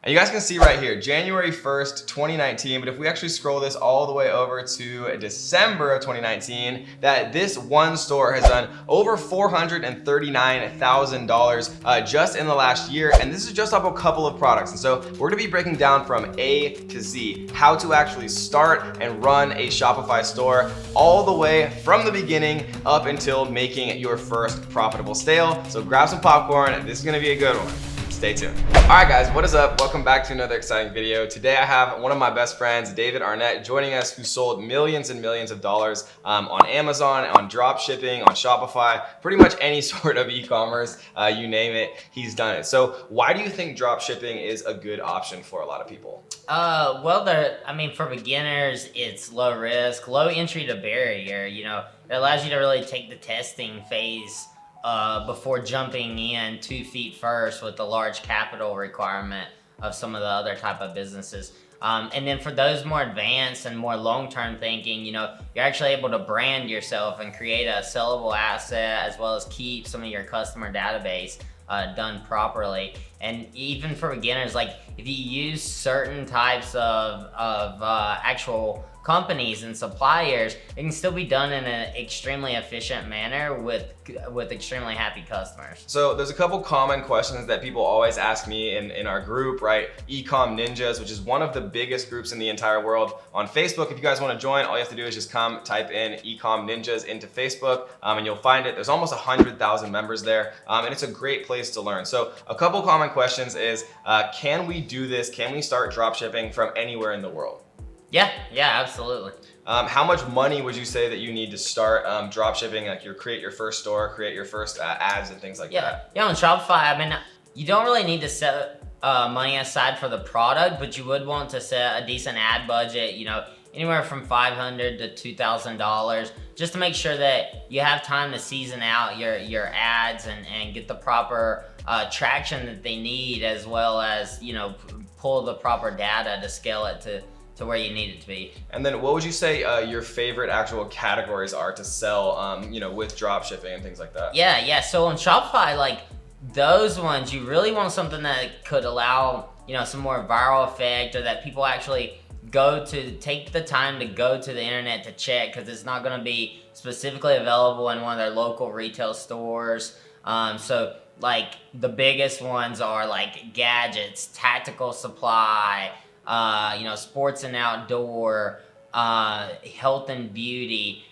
And you guys can see right here, January 1st, 2019, but if we actually scroll this all the way over to December of 2019, that this one store has done over $439,000 just in the last year, and this is just off a couple of products. And so we're gonna be breaking down from A to Z, how to actually start and run a Shopify store all the way from the beginning up until making your first profitable sale. So grab some popcorn, this is gonna be a good one. Stay tuned. All right, guys, what is up? Welcome back to another exciting video. Today I have one of my best friends, David Arnett, joining us, who sold millions and millions of dollars on Amazon, on Dropshipping, on Shopify, pretty much any sort of e-commerce, you name it, he's done it. So why do you think Dropshipping is a good option for a lot of people? For beginners, it's low risk, low entry to barrier. You know, it allows you to really take the testing phase before jumping in 2 feet first with the large capital requirement of some of the other type of businesses. And then for those more advanced and more long-term thinking, you know, you're actually able to brand yourself and create a sellable asset, as well as keep some of your customer database done properly. And even for beginners, like if you use certain types of actual companies and suppliers, it can still be done in an extremely efficient manner with extremely happy customers. So there's a couple common questions that people always ask me in our group, right? Ecom Ninjas, which is one of the biggest groups in the entire world on Facebook. If you guys want to join, all you have to do is just come type in Ecom Ninjas into Facebook and you'll find it. There's almost 100,000 members there, and it's a great place to learn. So a couple common questions is, can we do this? Can we start dropshipping from anywhere in the world? Yeah, absolutely. How much money would you say that you need to start dropshipping? Like create your first store, create your first ads and things like that? Yeah, on Shopify, you don't really need to set money aside for the product, but you would want to set a decent ad budget, you know, anywhere from $500 to $2,000, just to make sure that you have time to season out your ads and get the proper traction that they need, as well as, you know, pull the proper data to scale it to where you need it to be. And then what would you say your favorite actual categories are to sell, you know, with dropshipping and things like that? Yeah. So on Shopify, like those ones, you really want something that could allow, you know, some more viral effect, or that people actually take the time to go to the internet to check, because it's not going to be specifically available in one of their local retail stores. So like the biggest ones are like gadgets, tactical supply, you know, sports and outdoor, health and beauty,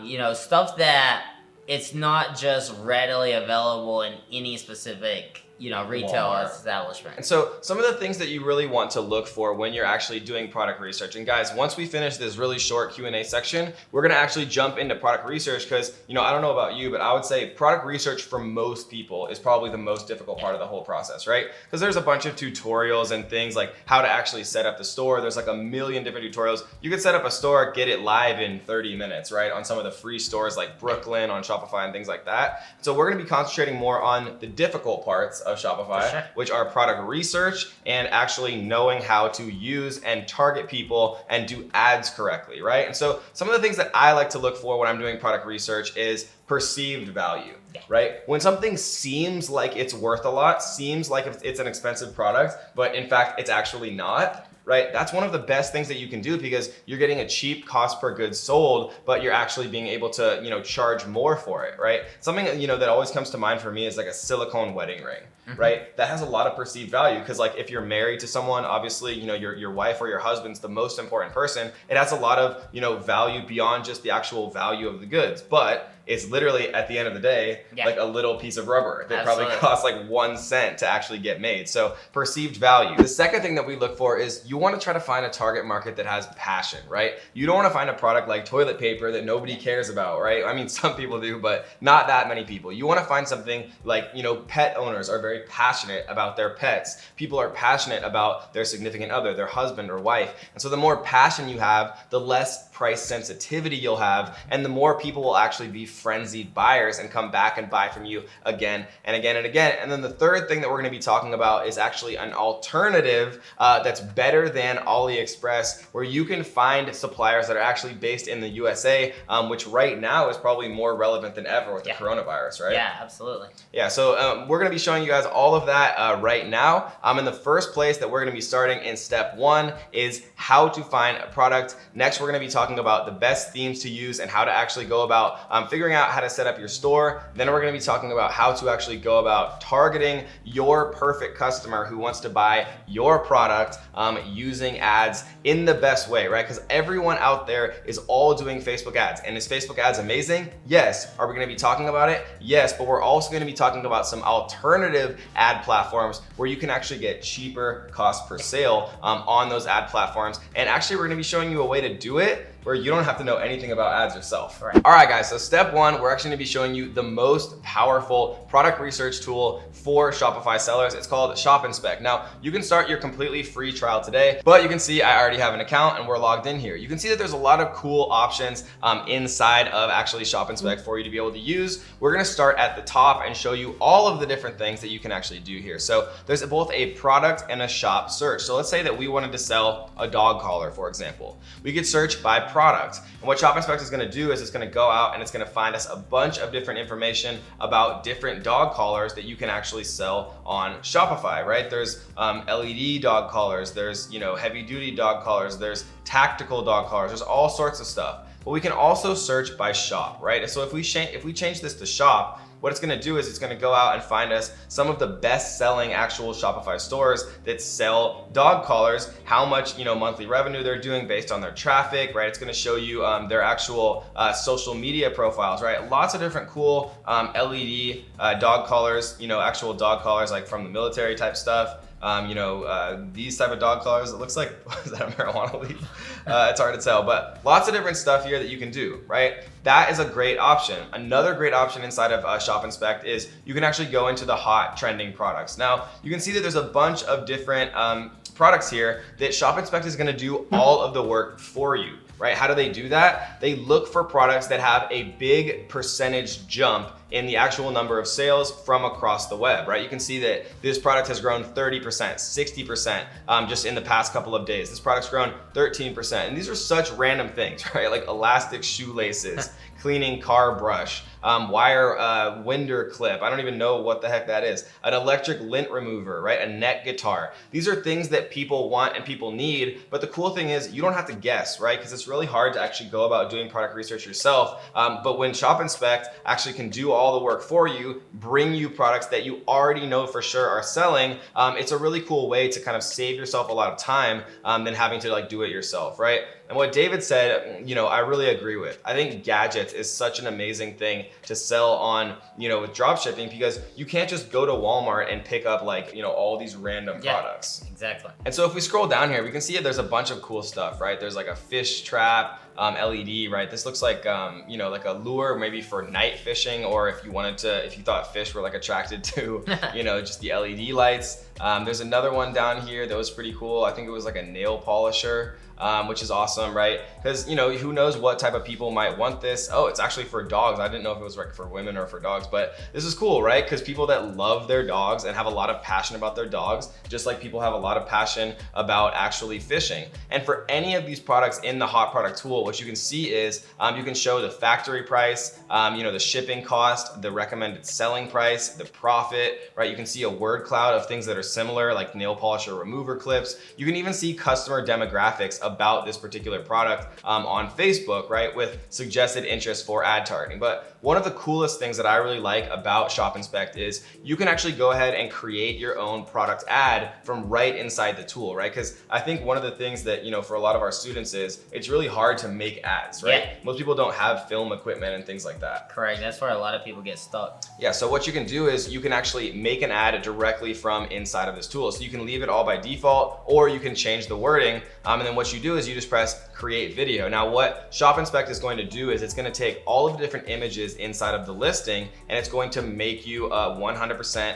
you know, stuff that it's not just readily available in any specific, you know, retail establishment. And so some of the things that you really want to look for when you're actually doing product research, and guys, once we finish this really short Q&A section, we're gonna actually jump into product research, because, you know, I don't know about you, but I would say product research for most people is probably the most difficult part of the whole process, right? Because there's a bunch of tutorials and things like how to actually set up the store. There's like a million different tutorials. You could set up a store, get it live in 30 minutes, right? On some of the free stores like Brooklyn, on Shopify and things like that. So we're gonna be concentrating more on the difficult parts of Shopify, which are product research and actually knowing how to use and target people and do ads correctly, right? And so some of the things that I like to look for when I'm doing product research is perceived value, right? When something seems like it's worth a lot, seems like it's an expensive product, but in fact, it's actually not, right? That's one of the best things that you can do, because you're getting a cheap cost per goods sold, but you're actually being able to, you know, charge more for it, right? Something, you know, that always comes to mind for me is like a silicone wedding ring, right? That has a lot of perceived value, because like if you're married to someone, obviously, you know, your wife or your husband's the most important person. It has a lot of, you know, value beyond just the actual value of the goods, but it's literally at the end of the day, like a little piece of rubber that probably costs like 1 cent to actually get made. So perceived value. The second thing that we look for is you want to try to find a target market that has passion, right? You don't want to find a product like toilet paper that nobody cares about, right? I mean, some people do, but not that many people. You want to find something like, you know, pet owners are very passionate about their pets. People are passionate about their significant other, their husband or wife. And so the more passion you have, the less price sensitivity you'll have, and the more people will actually be frenzied buyers and come back and buy from you again and again and again. And then the third thing that we're going to be talking about is actually an alternative that's better than AliExpress, where you can find suppliers that are actually based in the USA, which right now is probably more relevant than ever with the coronavirus, right? Yeah, absolutely. Yeah, so we're gonna be showing you guys all of that right now. In the first place that we're gonna be starting in step 1 is how to find a product. Next, we're gonna be talking about the best themes to use and how to actually go about figuring out how to set up your store. Then we're gonna be talking about how to actually go about targeting your perfect customer who wants to buy your product using ads in the best way, right? Because everyone out there is all doing Facebook ads. And is Facebook ads amazing? Yes. Are we gonna be talking about it? Yes, but we're also gonna be talking about some alternative ad platforms where you can actually get cheaper cost per sale on those ad platforms. And actually, we're gonna be showing you a way to do it where you don't have to know anything about ads yourself. Right. All right, guys, so step 1, we're actually gonna be showing you the most powerful product research tool for Shopify sellers. It's called Shop Inspect. Now, you can start your completely free trial today, but you can see I already have an account and we're logged in here. You can see that there's a lot of cool options inside of actually Shop Inspect for you to be able to use. We're gonna start at the top and show you all of the different things that you can actually do here. So there's both a product and a shop search. So let's say that we wanted to sell a dog collar, for example. We could search by product. And what Shop Inspect is gonna do is it's gonna go out and it's gonna find us a bunch of different information about different dog collars that you can actually sell on Shopify, right? There's LED dog collars, there's heavy duty dog collars, there's tactical dog collars, there's all sorts of stuff. But we can also search by shop, right? So if we change this to shop, what it's gonna do is it's gonna go out and find us some of the best selling actual Shopify stores that sell dog collars, how much monthly revenue they're doing based on their traffic, right? It's gonna show you their actual social media profiles, right? Lots of different cool LED dog collars, actual dog collars like from the military type stuff. These type of dog collars, it looks like, is that a marijuana leaf? It's hard to tell, but lots of different stuff here that you can do, right? That is a great option. Another great option inside of Shop Inspect is you can actually go into the hot trending products. Now, you can see that there's a bunch of different products here that Shop Inspect is gonna do all of the work for you, right? How do they do that? They look for products that have a big percentage jump in the actual number of sales from across the web, right? You can see that this product has grown 30%, 60% just in the past couple of days. This product's grown 13%. And these are such random things, right? Like elastic shoelaces, cleaning car brush, wire winder clip. I don't even know what the heck that is. An electric lint remover, right? A neck guitar. These are things that people want and people need. But the cool thing is you don't have to guess, right? Because it's really hard to actually go about doing product research yourself. But when Shop Inspect actually can do all the work for you, bring you products that you already know for sure are selling, it's a really cool way to kind of save yourself a lot of time than having to do it yourself, right? And what David said, I really agree with. I think gadgets is such an amazing thing to sell on, with dropshipping, because you can't just go to Walmart and pick up all these random products. Exactly. And so if we scroll down here, we can see that there's a bunch of cool stuff, right? There's like a fish trap, LED, right? This looks like, like a lure maybe for night fishing, or if you thought fish were attracted to, just the LED lights. There's another one down here that was pretty cool. I think it was like a nail polisher. Which is awesome, right? Because who knows what type of people might want this. Oh, it's actually for dogs. I didn't know if it was for women or for dogs, but this is cool, right? Because people that love their dogs and have a lot of passion about their dogs, just like people have a lot of passion about actually fishing. And for any of these products in the hot product tool, what you can see is you can show the factory price, the shipping cost, the recommended selling price, the profit, right? You can see a word cloud of things that are similar, like nail polisher remover clips. You can even see customer demographics about this particular product on Facebook, right, with suggested interest for ad targeting. But one of the coolest things that I really like about Shop Inspect is you can actually go ahead and create your own product ad from right inside the tool, right? Because I think one of the things that, for a lot of our students is it's really hard to make ads, right? Yeah. Most people don't have film equipment and things like that. Correct. That's where a lot of people get stuck. Yeah, so what you can do is you can actually make an ad directly from inside of this tool. So you can leave it all by default, or you can change the wording. And then what you do is you just press create video. Now what Shop Inspect is going to do is it's going to take all of the different images inside of the listing, and it's going to make you 100%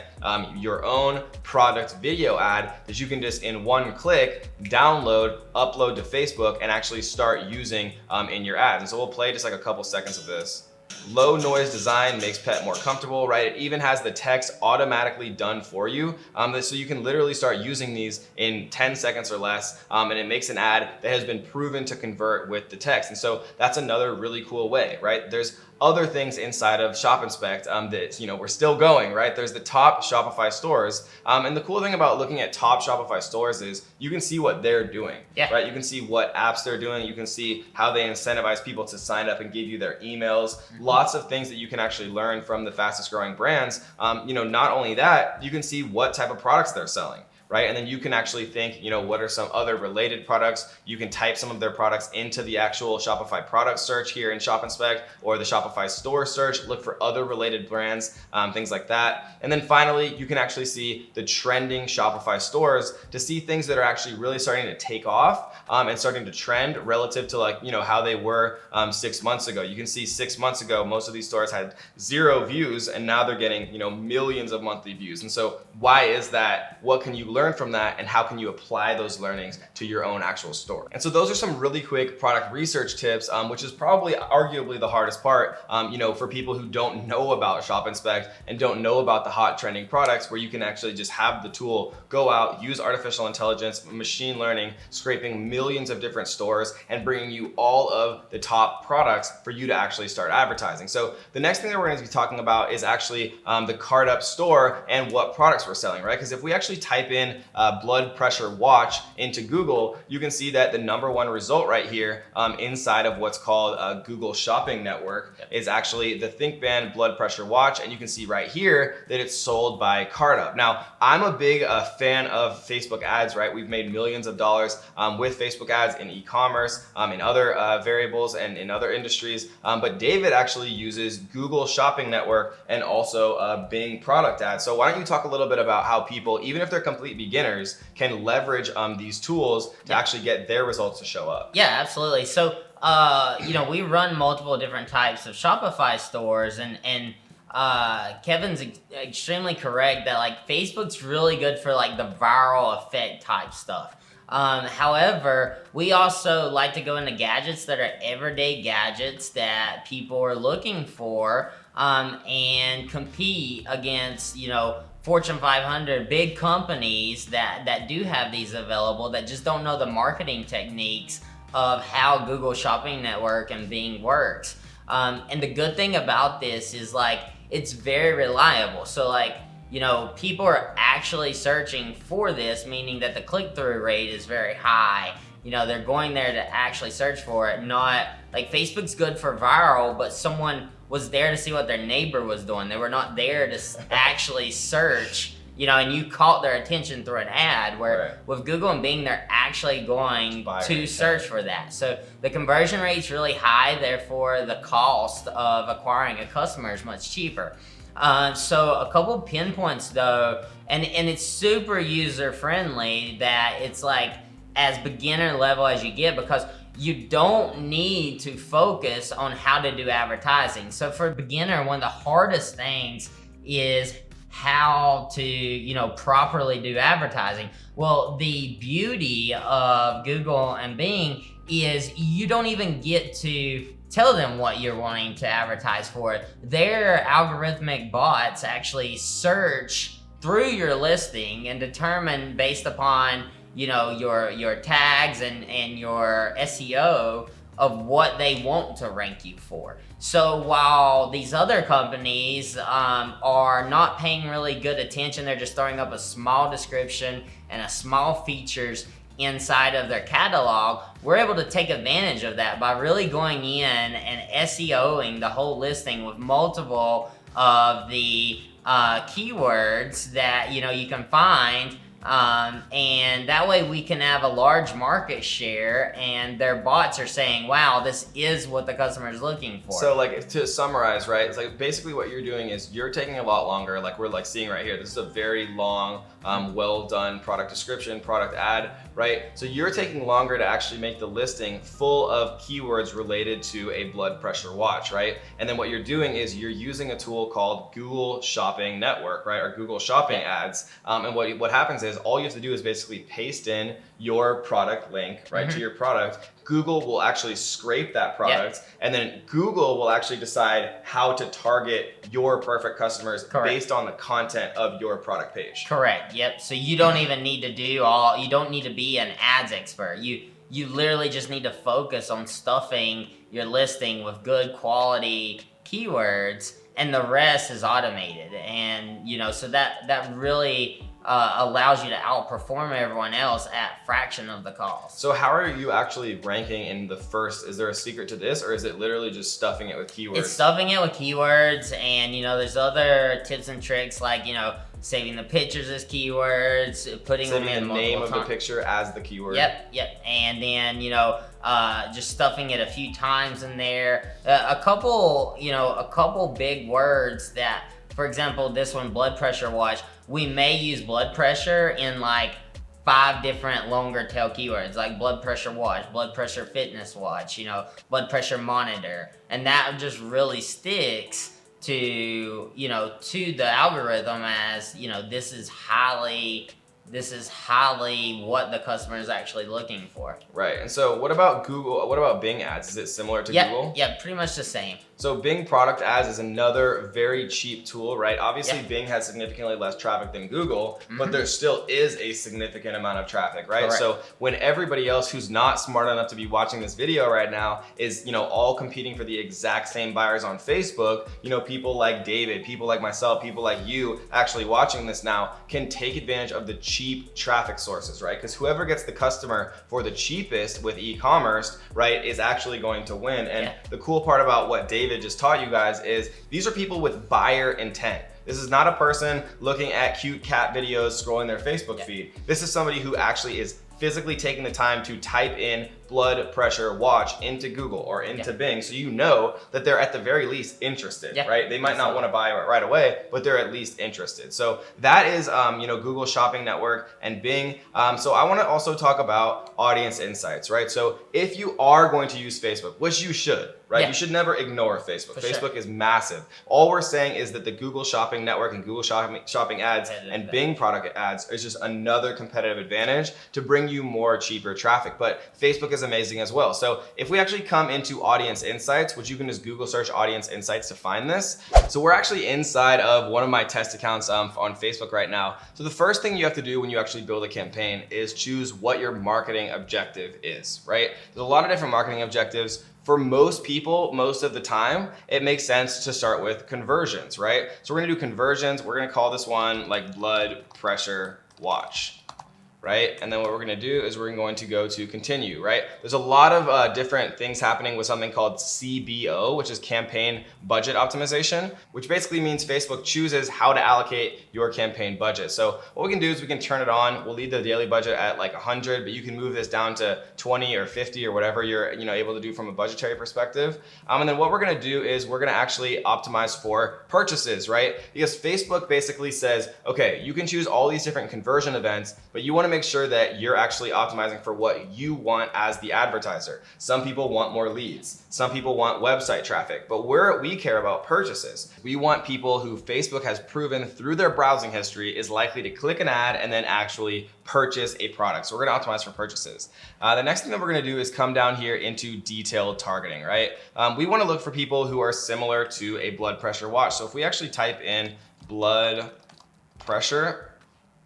your own product video ad that you can just in one click download, upload to Facebook, and actually start using using in your ads. And so we'll play just like a couple seconds of this. Low noise design makes pet more comfortable, right? It even has the text automatically done for you. So you can literally start using these in 10 seconds or less. And it makes an ad that has been proven to convert with the text. And so that's another really cool way, right? There's other things inside of Shop Inspect that, you know, we're still going, right? There's the top Shopify stores. And the cool thing about looking at top Shopify stores is you can see what they're doing, right? You can see what apps they're doing. You can see how they incentivize people to sign up and give you their emails. Lots of things that you can actually learn from the fastest growing brands. You know, not only that, you can see what type of products they're selling, right? And then you can actually think, you know, what are some other related products? You can type some of their products into the actual Shopify product search here in Shop Inspect or the Shopify store search, look for other related brands, things like that. And then finally, you can actually see the trending Shopify stores to see things that are actually really starting to take off and starting to trend relative to, like, you know, how they were 6 months ago. You can see 6 months ago, most of these stores had 0 views, and now they're getting, you know, millions of monthly views. And so why is that? What can you learn from that, and how can you apply those learnings to your own actual store? And so those are some really quick product research tips, which is probably arguably the hardest part, you know, for people who don't know about Shop Inspect and don't know about the hot trending products, where you can actually just have the tool go out, use artificial intelligence, machine learning, scraping millions of different stores and bringing you all of the top products for you to actually start advertising. So the next thing that we're going to be talking about is actually the cart up store and what products we're selling, right? Because if we actually type in blood pressure watch into Google, you can see that the #1 result right here inside of what's called Google Shopping Network is actually the ThinkBand blood pressure watch. And you can see right here that it's sold by CartUp. Now, I'm a big fan of Facebook ads, right? We've made millions of dollars with Facebook ads in e-commerce, in other variables and in other industries. But David actually uses Google Shopping Network and also Bing product ads. So why don't you talk a little bit about how people, even if they're complete beginners, can leverage these tools to actually get their results to show up? Yeah, absolutely. So, you know, we run multiple different types of Shopify stores, and Kevin's extremely correct that, like, Facebook's really good for, like, the viral effect type stuff. However, we also like to go into gadgets that are everyday gadgets that people are looking for, and compete against, you know, Fortune 500 big companies that do have these available, that just don't know the marketing techniques of how Google Shopping Network and Bing works. And the good thing about this is, like, it's very reliable. So, like, you know, people are actually searching for this, meaning that the click-through rate is very high. You know, they're going there to actually search for it, not, like, Facebook's good for viral, but someone was there to see what their neighbor was doing. They were not there to actually search, you know, and you caught their attention through an ad, where with Google and Bing, they're actually going to search for that. So the conversion rate's really high, therefore the cost of acquiring a customer is much cheaper. So a couple pinpoints though, and it's super user friendly, that it's like as beginner level as you get, because you don't need to focus on how to do advertising. So for a beginner, one of the hardest things is how to, you know, properly do advertising. Well, the beauty of Google and Bing is you don't even get to tell them what you're wanting to advertise for. Their algorithmic bots actually search through your listing and determine, based upon, you know, your tags and your SEO, of what they want to rank you for. So while these other companies are not paying really good attention, they're just throwing up a small description and a small features inside of their catalog, we're able to take advantage of that by really going in and SEOing the whole listing with multiple of the keywords that, you know, you can find. And that way we can have a large market share, and their bots are saying, wow, this is what the customer is looking for. So, like, to summarize, right, it's like basically what you're doing is you're taking a lot longer, like we're like seeing right here. This is a very long, well done product description, product ad, right? So you're taking longer to actually make the listing full of keywords related to a blood pressure watch, right? And then what you're doing is you're using a tool called Google Shopping Network, right? Or Google Shopping ads. And what happens is is all you have to do is basically paste in your product link, right, to your product. Google will actually scrape that product, and then Google will actually decide how to target your perfect customers based on the content of your product page. Correct. Yep. So you don't even need to you don't need to be an ads expert. You literally just need to focus on stuffing your listing with good quality keywords, and the rest is automated. And so that really allows you to outperform everyone else at fraction of the cost. So how are you actually ranking in the first? Is there a secret to this, or is it literally just stuffing it with keywords? It's stuffing it with keywords, and there's other tips and tricks like saving the pictures as keywords, putting them in the name of the picture as the keyword. Yep. And then just stuffing it a few times in there. A couple big words that, for example, this one, blood pressure watch. We may use blood pressure in like 5 different longer tail keywords, like blood pressure watch, blood pressure fitness watch, blood pressure monitor, and that just really sticks to the algorithm as this is highly what the customer is actually looking for. Right. And so what about Google? What about Bing ads? Is it similar to Google? Yeah, pretty much the same. So Bing product ads is another very cheap tool, right? Obviously, Bing has significantly less traffic than Google, but there still is a significant amount of traffic, right? Correct. So when everybody else who's not smart enough to be watching this video right now is, all competing for the exact same buyers on Facebook, people like David, people like myself, people like you actually watching this now can take advantage of the cheap traffic sources, right? Because whoever gets the customer for the cheapest with e-commerce, right, is actually going to win. And the cool part about what David just taught you guys is these are people with buyer intent. This is not a person looking at cute cat videos scrolling their Facebook feed. This is somebody who actually is physically taking the time to type in blood pressure watch into Google or into Bing, so that they're at the very least interested, right? They might not want to buy it right away, but they're at least interested. So that is, Google Shopping Network and Bing. So I want to also talk about audience insights, right? So if you are going to use Facebook, which you should, right? You should never ignore Facebook. Facebook is massive. All we're saying is that the Google Shopping Network and Google Shopping ads and Bing product ads is just another competitive advantage to bring you more cheaper traffic. But Facebook is amazing as well. So if we actually come into audience insights, which you can just Google search audience insights to find this. So we're actually inside of one of my test accounts on Facebook right now. So the first thing you have to do when you actually build a campaign is choose what your marketing objective is, right? There's a lot of different marketing objectives. For most people, most of the time, it makes sense to start with conversions, right? So we're gonna do conversions. We're gonna call this one like blood pressure watch, right? And then what we're gonna do is we're going to go to continue, right? There's a lot of different things happening with something called CBO, which is campaign budget optimization, which basically means Facebook chooses how to allocate your campaign budget. So what we can do is we can turn it on. We'll leave the daily budget at like 100, but you can move this down to 20 or 50 or whatever you're able to do from a budgetary perspective. And then what we're gonna do is we're gonna actually optimize for purchases, right? Because Facebook basically says, okay, you can choose all these different conversion events, but you wanna make sure that you're actually optimizing for what you want as the advertiser. Some people want more leads. Some people want website traffic, but we care about purchases. We want people who Facebook has proven through their browsing history is likely to click an ad and then actually purchase a product. So we're gonna optimize for purchases. The next thing that we're gonna do is come down here into detailed targeting, right? We wanna look for people who are similar to a blood pressure watch. So if we actually type in blood pressure,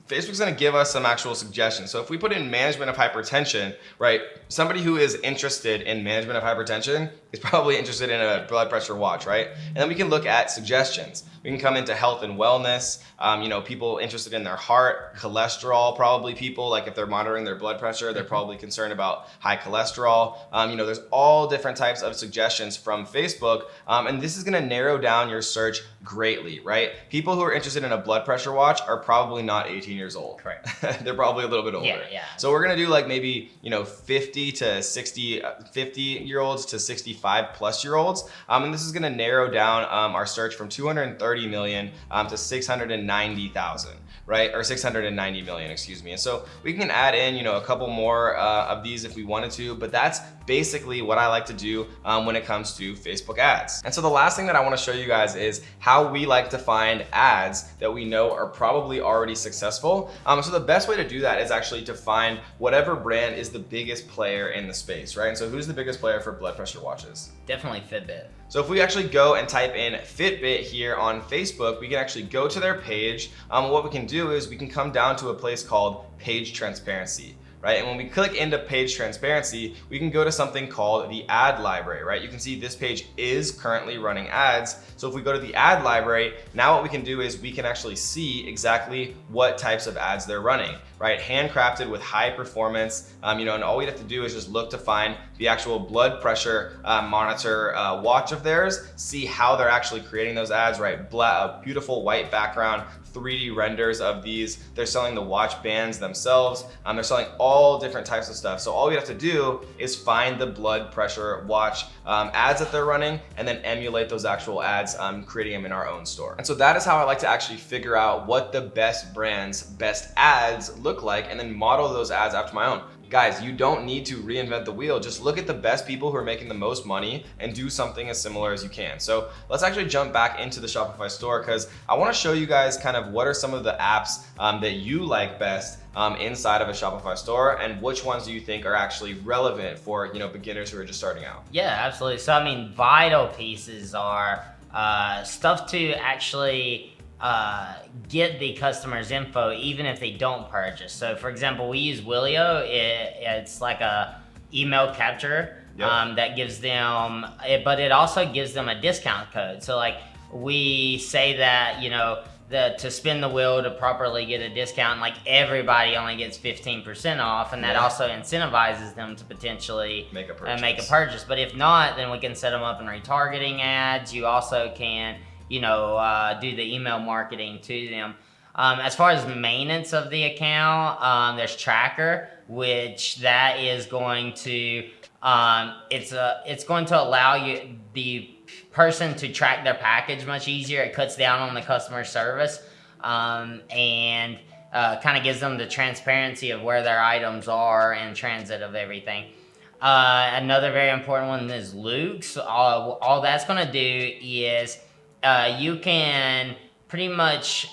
Facebook's gonna give us some actual suggestions. So if we put in management of hypertension, right, somebody who is interested in management of hypertension is probably interested in a blood pressure watch, right? And then we can look at suggestions. We can come into health and wellness, people interested in their heart, cholesterol, probably people, like if they're monitoring their blood pressure, they're probably concerned about high cholesterol. There's all different types of suggestions from Facebook, and this is gonna narrow down your search greatly, right? People who are interested in a blood pressure watch are probably not 18 years old. Correct. They're probably a little bit older. Yeah. So we're gonna do like maybe 50 year olds to 65 plus year olds, and this is gonna narrow down our search from 230 30 million to 690,000. Right, or 690 million, excuse me. And so we can add in, a couple more of these if we wanted to, but that's basically what I like to do when it comes to Facebook ads. And so the last thing that I want to show you guys is how we like to find ads that we know are probably already successful. So the best way to do that is actually to find whatever brand is the biggest player in the space, right? And so who's the biggest player for blood pressure watches? Definitely Fitbit. So if we actually go and type in Fitbit here on Facebook, we can actually go to their page. What we can do is we can come down to a place called Page Transparency. Right? And when we click into page transparency, we can go to something called the ad library, right? You can see this page is currently running ads. So if we go to the ad library, now what we can do is we can actually see exactly what types of ads they're running, right? Handcrafted with high performance, and all we have to do is just look to find the actual blood pressure monitor watch of theirs, see how they're actually creating those ads, right? Beautiful white background, 3D renders of these. They're selling the watch bands themselves. They're selling all different types of stuff. So all we have to do is find the blood pressure watch ads that they're running and then emulate those actual ads, creating them in our own store. And so that is how I like to actually figure out what the best brands, best ads look like and then model those ads after my own. Guys, you don't need to reinvent the wheel. Just look at the best people who are making the most money and do something as similar as you can. So let's actually jump back into the Shopify store because I want to show you guys kind of what are some of the apps that you like best inside of a Shopify store and which ones do you think are actually relevant for beginners who are just starting out. Yeah, absolutely. So I mean, vital pieces are stuff to actually get the customer's info even if they don't purchase. So for example, we use Willio. It's like a email capture. Yep. That gives them, but it also gives them a discount code. So like we say that, to spin the wheel to properly get a discount, like everybody only gets 15% off, and that also incentivizes them to potentially make a purchase. But if not, then we can set them up in retargeting ads. You also can do the email marketing to them. As far as maintenance of the account, there's Tracker, which that is going to it's going to allow you the person to track their package much easier. It cuts down on the customer service and kind of gives them the transparency of where their items are and transit of everything. Another very important one is Luke's. All that's going to do is you can pretty much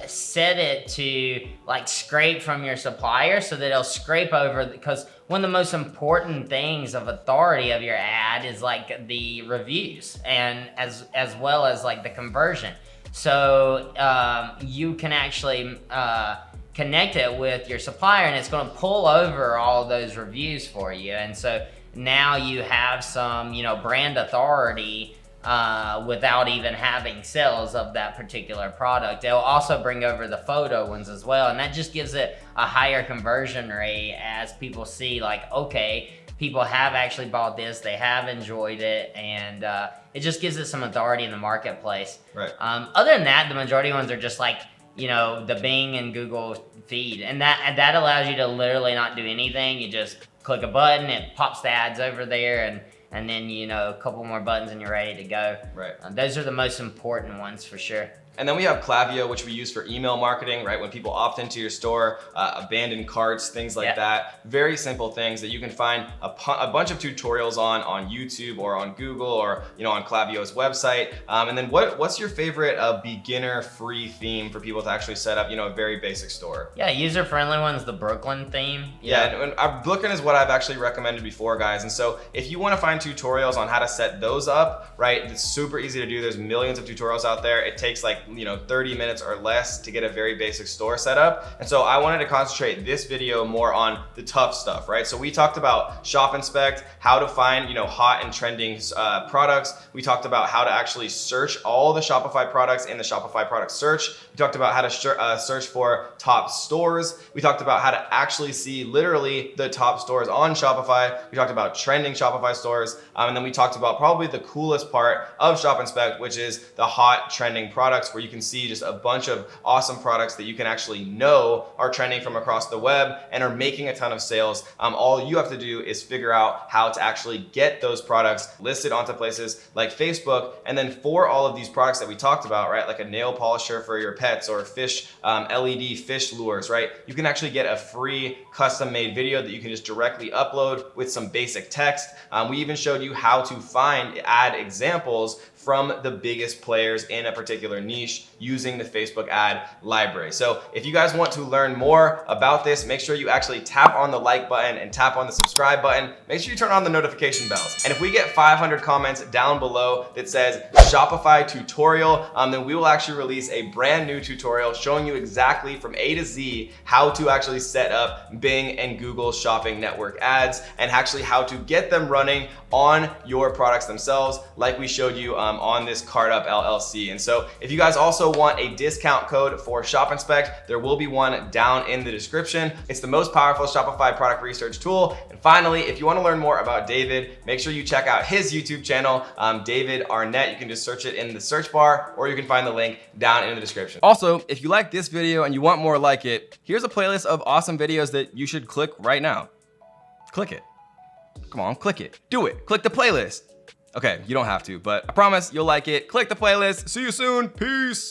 set it to like scrape from your supplier so that it'll scrape over, because one of the most important things of authority of your ad is like the reviews and as well as like the conversion. So you can actually connect it with your supplier and it's going to pull over all of those reviews for you. And so now you have some, brand authority without even having sales of that particular product. They'll also bring over the photo ones as well, and that just gives it a higher conversion rate as people see like, okay, people have actually bought this, they have enjoyed it, and it just gives it some authority in the marketplace. Right. Other than that, the majority ones are just like, the Bing and Google feed, and that allows you to literally not do anything. You just click a button, it pops the ads over there, and then a couple more buttons and you're ready to go. Right. Those are the most important ones for sure. And then we have Klaviyo, which we use for email marketing, right? When people opt into your store, abandoned carts, things like that. Very simple things that you can find a bunch of tutorials on YouTube or on Google or on Klaviyo's website. And then what's your favorite beginner free theme for people to actually set up, a very basic store? Yeah, user friendly one's the Brooklyn theme. Yeah, and Brooklyn is what I've actually recommended before, guys. And so if you want to find tutorials on how to set those up, right? It's super easy to do. There's millions of tutorials out there. It takes like 30 minutes or less to get a very basic store set up. And so I wanted to concentrate this video more on the tough stuff, right? So we talked about Shop Inspect, how to find, hot and trending products. We talked about how to actually search all the Shopify products in the Shopify product search. We talked about how to search for top stores. We talked about how to actually see literally the top stores on Shopify. We talked about trending Shopify stores. And then we talked about probably the coolest part of Shop Inspect, which is the hot trending products where you can see just a bunch of awesome products that you can actually know are trending from across the web and are making a ton of sales. All you have to do is figure out how to actually get those products listed onto places like Facebook. And then for all of these products that we talked about, right, like a nail polisher for your pets or fish, LED fish lures, right, you can actually get a free custom made video that you can just directly upload with some basic text. We even showed you how to find ad examples from the biggest players in a particular niche using the Facebook ad library. So if you guys want to learn more about this, make sure you actually tap on the like button and tap on the subscribe button. Make sure you turn on the notification bells. And if we get 500 comments down below that says Shopify tutorial, then we will actually release a brand new tutorial showing you exactly from A to Z how to actually set up Bing and Google Shopping Network ads and actually how to get them running on your products themselves, like we showed you on this Card Up LLC. And so if you guys also want a discount code for Shop Inspect, there will be one down in the description. It's the most powerful Shopify product research tool. And finally, if you want to learn more about David, make sure you check out his YouTube channel, David Arnett. You can just search it in the search bar, or you can find the link down in the description. Also, if you like this video and you want more like it, here's a playlist of awesome videos that you should click right now. Click it. Come on, click it. Do it. Click the playlist. Okay, you don't have to, but I promise you'll like it. Click the playlist. See you soon. Peace.